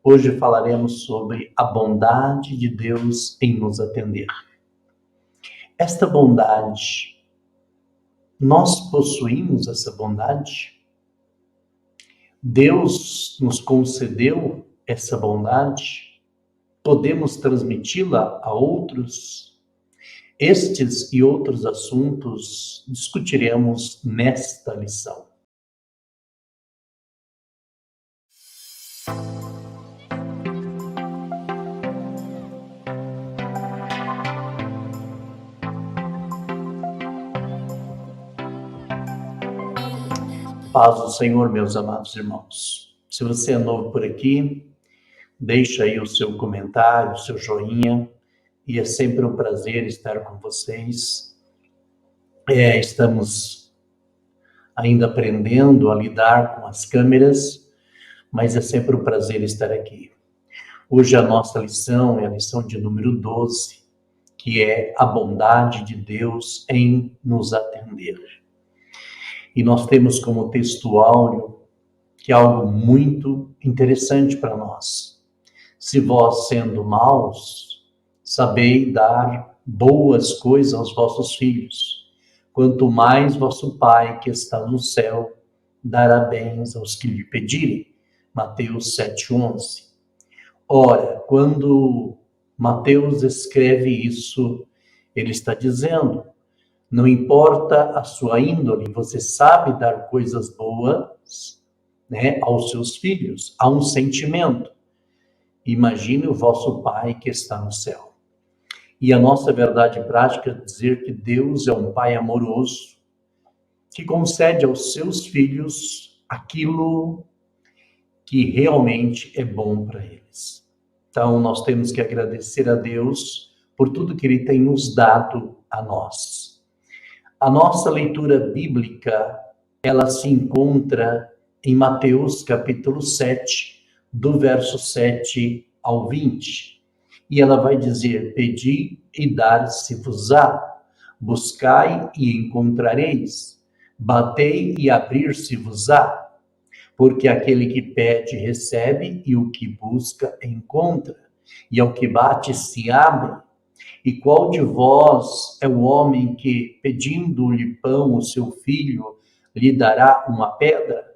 Hoje falaremos sobre a bondade de Deus em nos atender. Esta bondade, nós possuímos essa bondade? Deus nos concedeu essa bondade? Podemos transmiti-la a outros? Estes e outros assuntos discutiremos nesta lição. Paz do Senhor, meus amados irmãos. Se você é novo por aqui, deixa aí o seu comentário, o seu joinha, e é sempre um prazer estar com vocês. Estamos ainda aprendendo a lidar com as câmeras, mas é sempre um prazer estar aqui. Hoje a nossa lição é a lição de número 12, que é a bondade de Deus em nos atender. E nós temos como texto áureo que é algo muito interessante para nós. Se vós, sendo maus, sabei dar boas coisas aos vossos filhos, quanto mais vosso Pai que está no céu dará bens aos que lhe pedirem. Mateus 7,11. Ora, quando Mateus escreve isso, ele está dizendo: não importa a sua índole, você sabe dar coisas boas, aos seus filhos. Há um sentimento. Imagine o vosso Pai que está no céu. E a nossa verdade prática é dizer que Deus é um Pai amoroso, que concede aos seus filhos aquilo que realmente é bom para eles. Então, nós temos que agradecer a Deus por tudo que Ele tem nos dado a nós. A nossa leitura bíblica, ela se encontra em Mateus capítulo 7, do verso 7 ao 20. E ela vai dizer: pedi e dar-se-vos-á, buscai e encontrareis, batei e abrir-se-vos-á, porque aquele que pede recebe, e o que busca encontra, e ao que bate se abre. E qual de vós é o homem que, pedindo-lhe pão, o seu filho, lhe dará uma pedra?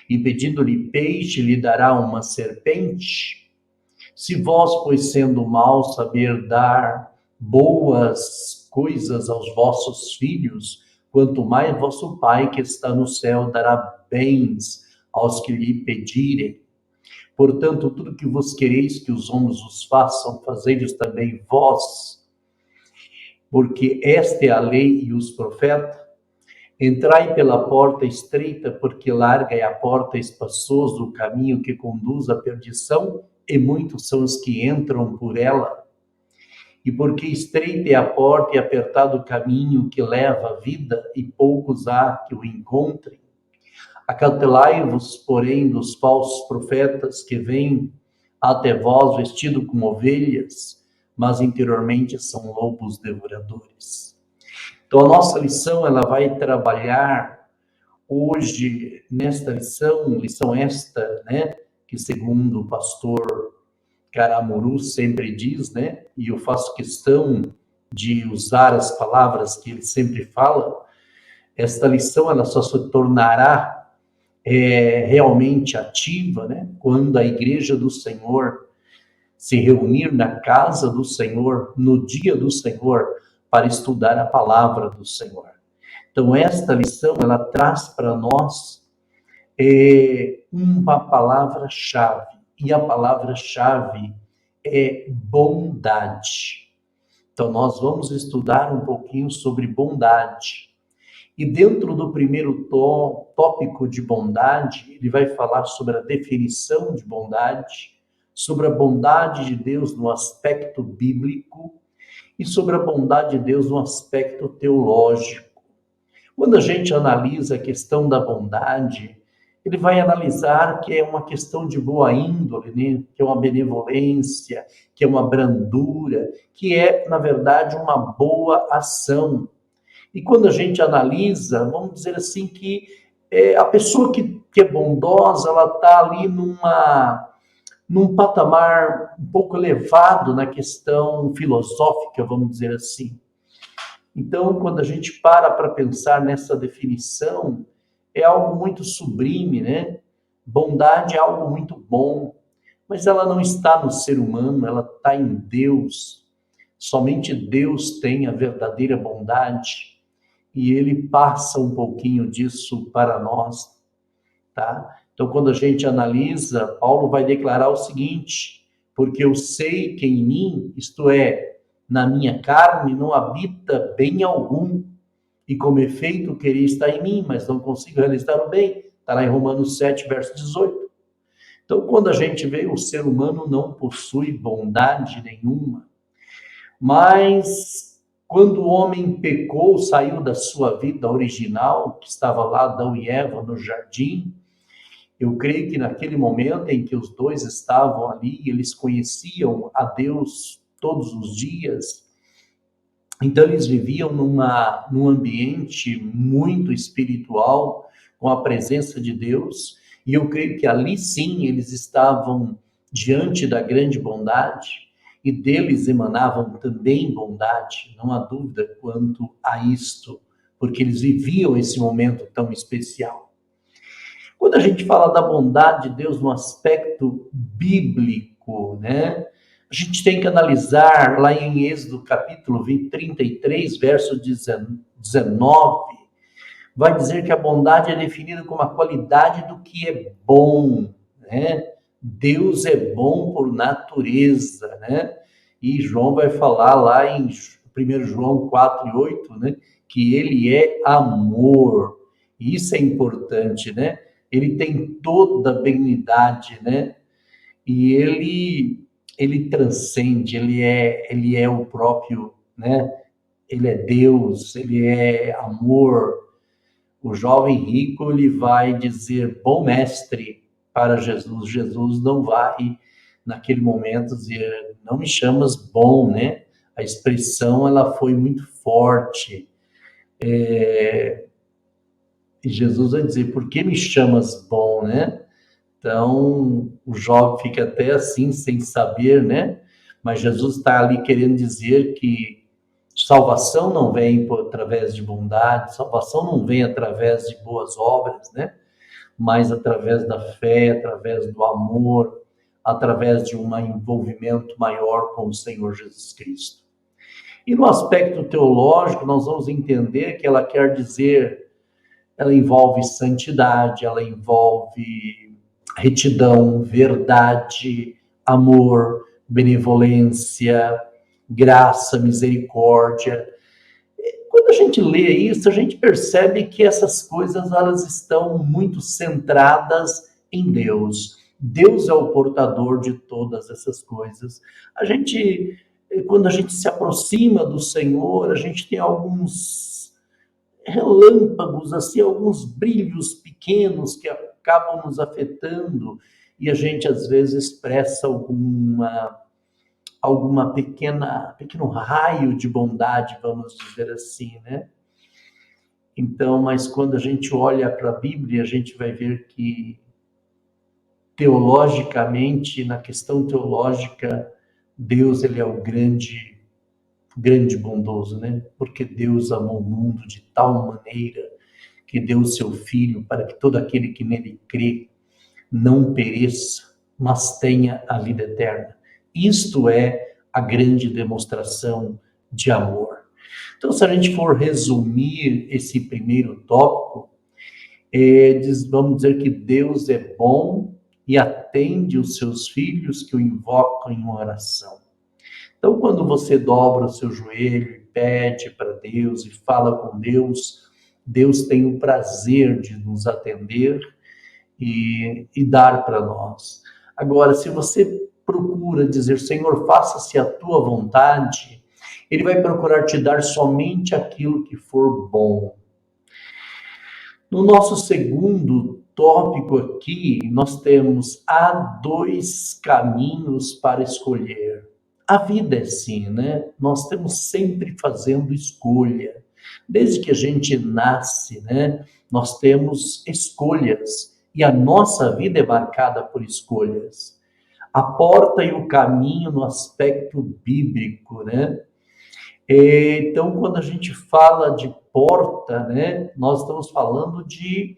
E pedindo-lhe peixe, lhe dará uma serpente? Se vós, pois, sendo maus, saber dar boas coisas aos vossos filhos, quanto mais vosso Pai que está no céu dará bens aos que lhe pedirem. Portanto, tudo que vos quereis que os homens os façam, fazei-vos também vós, porque esta é a lei e os profetas. Entrai pela porta estreita, porque larga é a porta, espaçoso o caminho que conduz à perdição, e muitos são os que entram por ela. E porque estreita é a porta e apertado o caminho que leva à vida, e poucos há que o encontrem. Acautelai-vos, porém, dos falsos profetas que vêm até vós vestidos como ovelhas, mas interiormente são lobos devoradores. Então, a nossa lição, ela vai trabalhar hoje, nesta lição esta, que segundo o pastor Caramuru sempre diz, e eu faço questão de usar as palavras que ele sempre fala, esta lição, ela só se tornará realmente ativa, quando a igreja do Senhor se reunir na casa do Senhor, no dia do Senhor, para estudar a palavra do Senhor. Então, esta lição, ela traz para nós uma palavra-chave, e a palavra-chave é bondade. Então, nós vamos estudar um pouquinho sobre bondade. E dentro do primeiro tópico de bondade, ele vai falar sobre a definição de bondade, sobre a bondade de Deus no aspecto bíblico e sobre a bondade de Deus no aspecto teológico. Quando a gente analisa a questão da bondade, ele vai analisar que é uma questão de boa índole, que é uma benevolência, que é uma brandura, que é, na verdade, uma boa ação. E quando a gente analisa, vamos dizer assim, que a pessoa que é bondosa, ela está ali num patamar um pouco elevado na questão filosófica, vamos dizer assim. Então, quando a gente para pensar nessa definição, é algo muito sublime, né? Bondade é algo muito bom, mas ela não está no ser humano, ela está em Deus. Somente Deus tem a verdadeira bondade e ele passa um pouquinho disso para nós, tá? Então, quando a gente analisa, Paulo vai declarar o seguinte: porque eu sei que em mim, isto é, na minha carne, não habita bem algum, e como efeito querer estar em mim, mas não consigo realizar o bem. Está lá em Romanos 7, verso 18. Então, quando a gente vê, o ser humano não possui bondade nenhuma, mas quando o homem pecou, saiu da sua vida original, que estava lá, Adão e Eva, no jardim, eu creio que naquele momento em que os dois estavam ali, eles conheciam a Deus todos os dias, então eles viviam num ambiente muito espiritual, com a presença de Deus, e eu creio que ali sim eles estavam diante da grande bondade, e deles emanavam também bondade, não há dúvida quanto a isto, porque eles viviam esse momento tão especial. Quando a gente fala da bondade de Deus no aspecto bíblico, né? A gente tem que analisar lá em Êxodo capítulo 33, verso 19, vai dizer que a bondade é definida como a qualidade do que é bom, né? Deus é bom por natureza, né? E João vai falar lá em 1 João 4:8, né? Que ele é amor. Isso é importante, né? Ele tem toda a benignidade, né? E ele transcende, ele é o próprio, né? Ele é Deus, ele é amor. O jovem rico, ele vai dizer bom mestre para Jesus. Jesus não vai naquele momento dizer não me chamas bom, né? A expressão ela foi muito forte. E Jesus vai dizer por que me chamas bom, né? Então, o jovem fica até assim, sem saber, né? Mas Jesus está ali querendo dizer que salvação não vem através de bondade, salvação não vem através de boas obras, né? Mas através da fé, através do amor, através de um envolvimento maior com o Senhor Jesus Cristo. E no aspecto teológico, nós vamos entender que ela quer dizer, ela envolve santidade, ela envolve retidão, verdade, amor, benevolência, graça, misericórdia. Quando a gente lê isso, a gente percebe que essas coisas elas estão muito centradas em Deus. Deus é o portador de todas essas coisas. Quando a gente se aproxima do Senhor, a gente tem alguns relâmpagos, assim, alguns brilhos pequenos que acabam nos afetando e a gente às vezes expressa alguma pequeno raio de bondade, vamos dizer assim, né? Então, mas quando a gente olha para a Bíblia, a gente vai ver que teologicamente, na questão teológica, Deus ele é o grande bondoso, né? Porque Deus amou o mundo de tal maneira que deu o seu Filho para que todo aquele que nele crê não pereça, mas tenha a vida eterna. Isto é a grande demonstração de amor. Então, se a gente for resumir esse primeiro tópico, vamos dizer que Deus é bom e atende os seus filhos que o invocam em oração. Então, quando você dobra o seu joelho e pede para Deus e fala com Deus, Deus tem o prazer de nos atender e dar para nós. Agora, se você procura dizer, Senhor, faça-se a tua vontade, ele vai procurar te dar somente aquilo que for bom. No nosso segundo tópico aqui, nós temos há dois caminhos para escolher. A vida é assim, né? Nós estamos sempre fazendo escolha. Desde que a gente nasce, né? Nós temos escolhas. E a nossa vida é marcada por escolhas. A porta e o caminho no aspecto bíblico, né? Então, quando a gente fala de porta, né, nós estamos falando de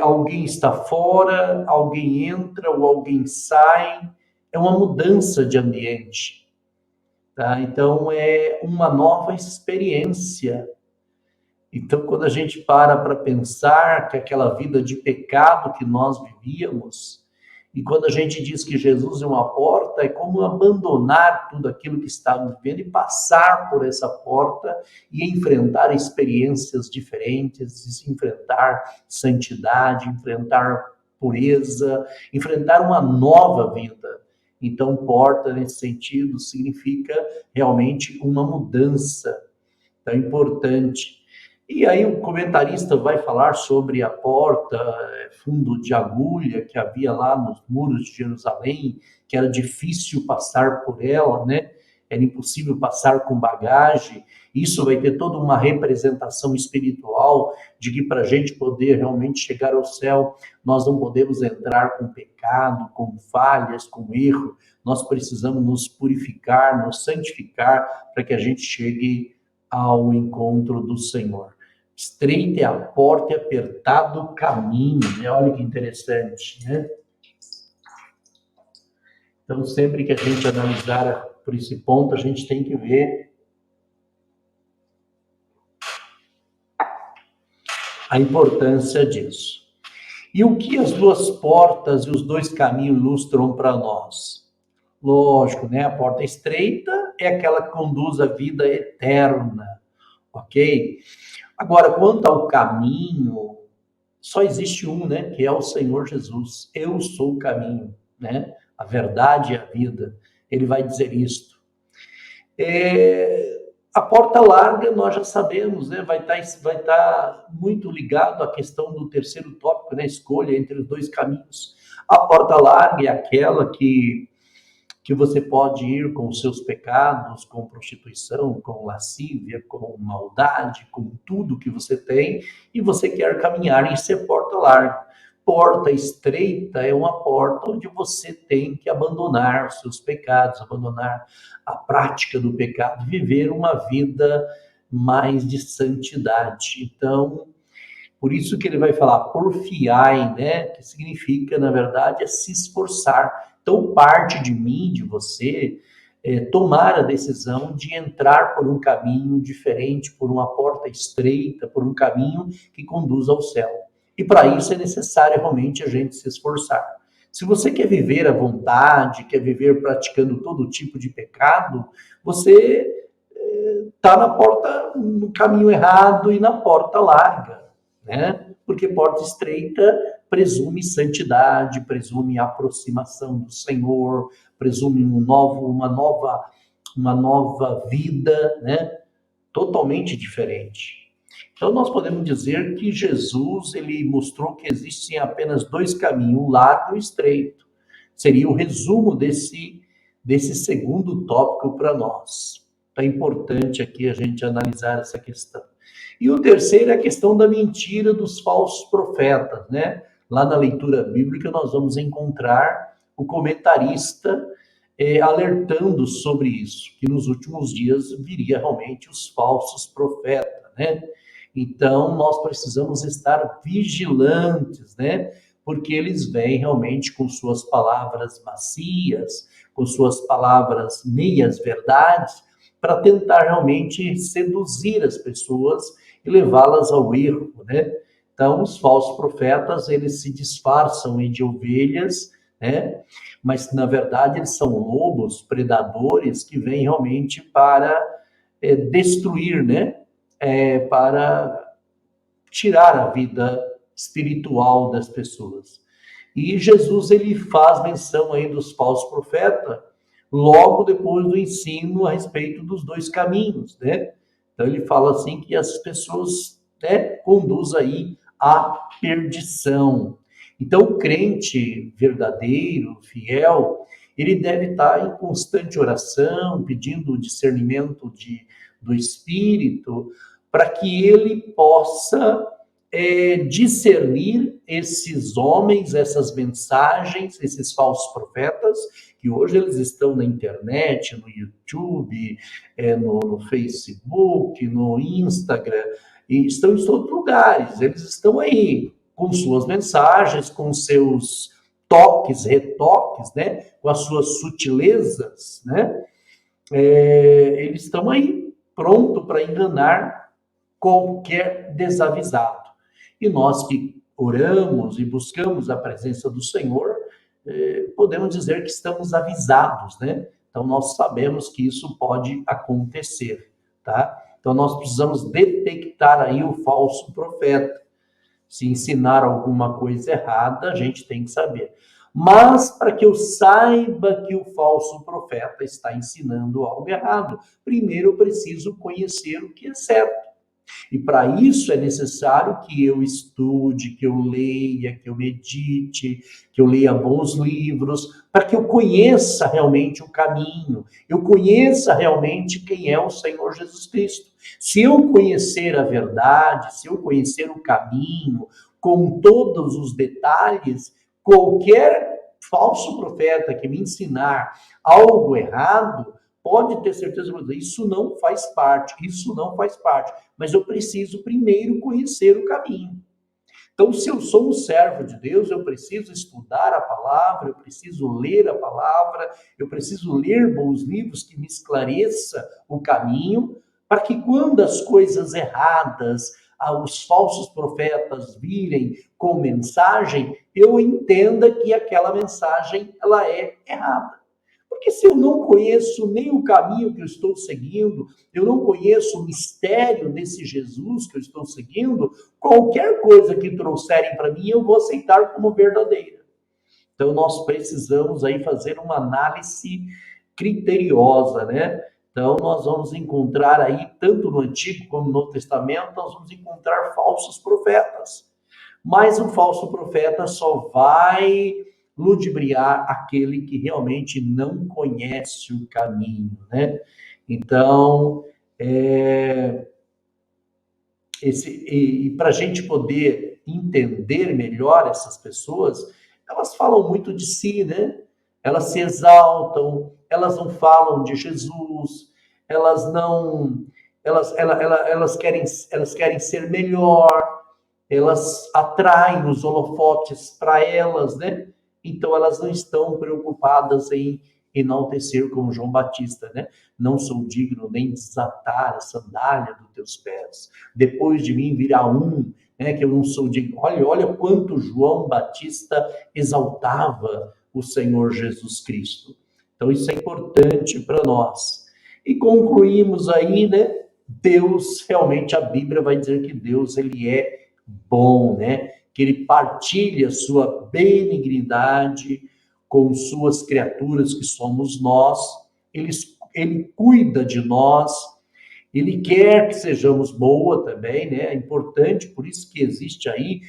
alguém está fora, alguém entra ou alguém sai, é uma mudança de ambiente, tá? Então, é uma nova experiência. Então, quando a gente para pensar que aquela vida de pecado que nós vivíamos, e quando a gente diz que Jesus é uma porta, é como abandonar tudo aquilo que estávamos vivendo e passar por essa porta e enfrentar experiências diferentes, enfrentar santidade, enfrentar pureza, enfrentar uma nova vida. Então, porta, nesse sentido, significa realmente uma mudança tão importante. E aí o comentarista vai falar sobre a porta, fundo de agulha, que havia lá nos muros de Jerusalém, que era difícil passar por ela, né? Era impossível passar com bagagem. Isso vai ter toda uma representação espiritual de que para a gente poder realmente chegar ao céu, nós não podemos entrar com pecado, com falhas, com erro. Nós precisamos nos purificar, nos santificar, para que a gente chegue ao encontro do Senhor. Estreita é a porta e apertado o caminho, né? Olha que interessante, né? Então, sempre que a gente analisar por esse ponto, a gente tem que ver a importância disso. E o que as duas portas e os dois caminhos ilustram para nós? Lógico, né? A porta estreita é aquela que conduz à vida eterna, ok? Agora, quanto ao caminho, só existe um, né? Que é o Senhor Jesus. Eu sou o caminho, né? A verdade e a vida. Ele vai dizer isto. A porta larga, nós já sabemos, né? Vai estar muito ligado à questão do terceiro tópico, né? Escolha entre os dois caminhos. A porta larga é aquela que você pode ir com os seus pecados, com prostituição, com lascívia, com maldade, com tudo que você tem, e você quer caminhar em ser porta larga. Porta estreita é uma porta onde você tem que abandonar os seus pecados, abandonar a prática do pecado, viver uma vida mais de santidade. Então, por isso que ele vai falar porfiai, né? Que significa, na verdade, é se esforçar. Então, parte de mim, de você, tomar a decisão de entrar por um caminho diferente, por uma porta estreita, por um caminho que conduz ao céu. E para isso é necessário realmente a gente se esforçar. Se você quer viver à vontade, quer viver praticando todo tipo de pecado, você está na porta, no caminho errado e na porta larga, né? Porque porta estreita presume santidade, presume aproximação do Senhor, presume uma nova vida, né? Totalmente diferente. Então nós podemos dizer que Jesus ele mostrou que existem apenas dois caminhos, o largo e o estreito. Seria o resumo desse segundo tópico para nós. É importante aqui a gente analisar essa questão. E o terceiro é a questão da mentira dos falsos profetas, né? Lá na leitura bíblica nós vamos encontrar o comentarista alertando sobre isso, que nos últimos dias viria realmente os falsos profetas, né? Então nós precisamos estar vigilantes, né? Porque eles vêm realmente com suas palavras macias, com suas palavras meias verdades, para tentar realmente seduzir as pessoas e levá-las ao erro, né? Então, os falsos profetas, eles se disfarçam de ovelhas, né? Mas, na verdade, eles são lobos, predadores, que vêm realmente para destruir, né? Para tirar a vida espiritual das pessoas. E Jesus, ele faz menção aí dos falsos profetas, logo depois do ensino a respeito dos dois caminhos, né? Então ele fala assim que as pessoas, né, conduzem aí à perdição. Então o crente verdadeiro, fiel, ele deve estar em constante oração, pedindo o discernimento do Espírito, para que ele possa discernir esses homens, essas mensagens, esses falsos profetas, que hoje eles estão na internet, no YouTube, no Facebook, no Instagram, e estão em todos os lugares. Eles estão aí com suas mensagens, com seus toques, retoques, né? Com as suas sutilezas, né? Eles estão aí pronto para enganar qualquer desavisado. E nós que oramos e buscamos a presença do Senhor, podemos dizer que estamos avisados, né? Então nós sabemos que isso pode acontecer, tá? Então nós precisamos detectar aí o falso profeta. Se ensinar alguma coisa errada, a gente tem que saber. Mas para que eu saiba que o falso profeta está ensinando algo errado, primeiro eu preciso conhecer o que é certo. E para isso é necessário que eu estude, que eu leia, que eu medite, que eu leia bons livros, para que eu conheça realmente o caminho, eu conheça realmente quem é o Senhor Jesus Cristo. Se eu conhecer a verdade, se eu conhecer o caminho, com todos os detalhes, qualquer falso profeta que me ensinar algo errado, pode ter certeza, isso não faz parte, isso não faz parte. Mas eu preciso primeiro conhecer o caminho. Então, se eu sou um servo de Deus, eu preciso estudar a palavra, eu preciso ler a palavra, eu preciso ler bons livros que me esclareça o caminho, para que quando as coisas erradas, os falsos profetas virem com mensagem, eu entenda que aquela mensagem ela é errada. Porque se eu não conheço nem o caminho que eu estou seguindo, eu não conheço o mistério desse Jesus que eu estou seguindo, qualquer coisa que trouxerem para mim, eu vou aceitar como verdadeira. Então, nós precisamos aí fazer uma análise criteriosa, né? Então, nós vamos encontrar aí, tanto no Antigo como no Novo Testamento, nós vamos encontrar falsos profetas. Mas o falso profeta só vai ludibriar aquele que realmente não conhece o caminho, né? Então, para a gente poder entender melhor essas pessoas, elas falam muito de si, né? Elas se exaltam, elas não falam de Jesus, elas não, elas querem ser melhor, elas atraem os holofotes para elas, né? Então elas não estão preocupadas em enaltecer como João Batista, né? Não sou digno nem desatar a sandália dos teus pés. Depois de mim virá um, né, que eu não sou digno. Olha quanto João Batista exaltava o Senhor Jesus Cristo. Então isso é importante para nós. E concluímos aí, né? Deus, realmente a Bíblia vai dizer que Deus, ele é bom, né? Que ele partilha sua benignidade com suas criaturas, que somos nós. Ele cuida de nós, ele quer que sejamos boa também, né? É importante, por isso que existe aí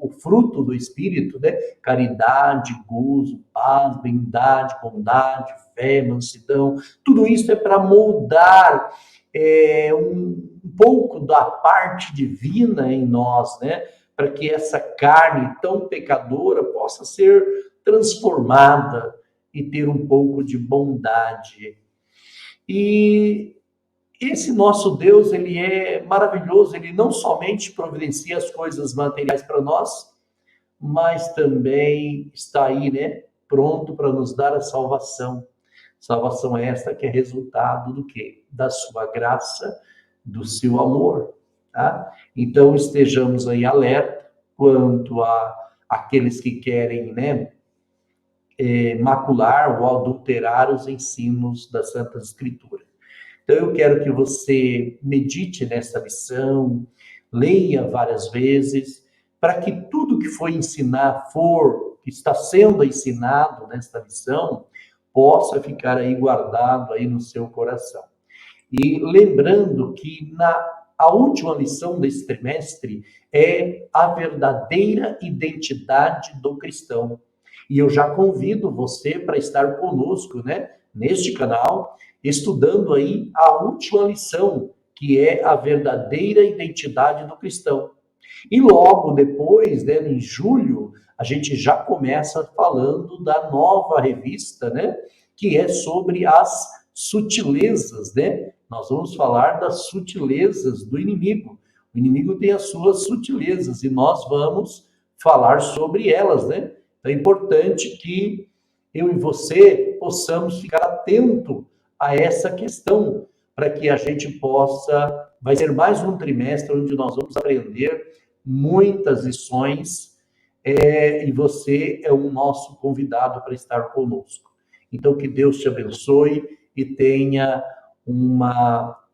o fruto do Espírito, né? Caridade, gozo, paz, bondade, fé, mansidão. Tudo isso é para moldar um pouco da parte divina em nós, né? Para que essa carne tão pecadora possa ser transformada e ter um pouco de bondade. E esse nosso Deus, ele é maravilhoso, ele não somente providencia as coisas materiais para nós, mas também está aí, né, pronto para nos dar a salvação. Salvação esta que é resultado do quê? Da sua graça, do seu amor, tá? Então estejamos aí alerta quanto a aqueles que querem, né, macular ou adulterar os ensinos da Santa Escritura. Então eu quero que você medite nessa lição, leia várias vezes, para que tudo que que está sendo ensinado nesta lição, possa ficar aí guardado aí no seu coração. E lembrando que a última lição desse trimestre é a verdadeira identidade do cristão. E eu já convido você para estar conosco, né, neste canal, estudando aí a última lição, que é a verdadeira identidade do cristão. E logo depois, né, em julho, a gente já começa falando da nova revista, né, que é sobre as sutilezas, né? Nós vamos falar das sutilezas do inimigo. O inimigo tem as suas sutilezas e nós vamos falar sobre elas, né? Então é importante que eu e você possamos ficar atento a essa questão, para que a gente possa. Vai ser mais um trimestre onde nós vamos aprender muitas lições, e você é o nosso convidado para estar conosco. Então, que Deus te abençoe e tenha um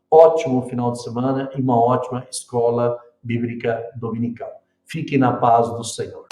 ótimo final de semana e uma ótima escola bíblica dominical. Fique na paz do Senhor.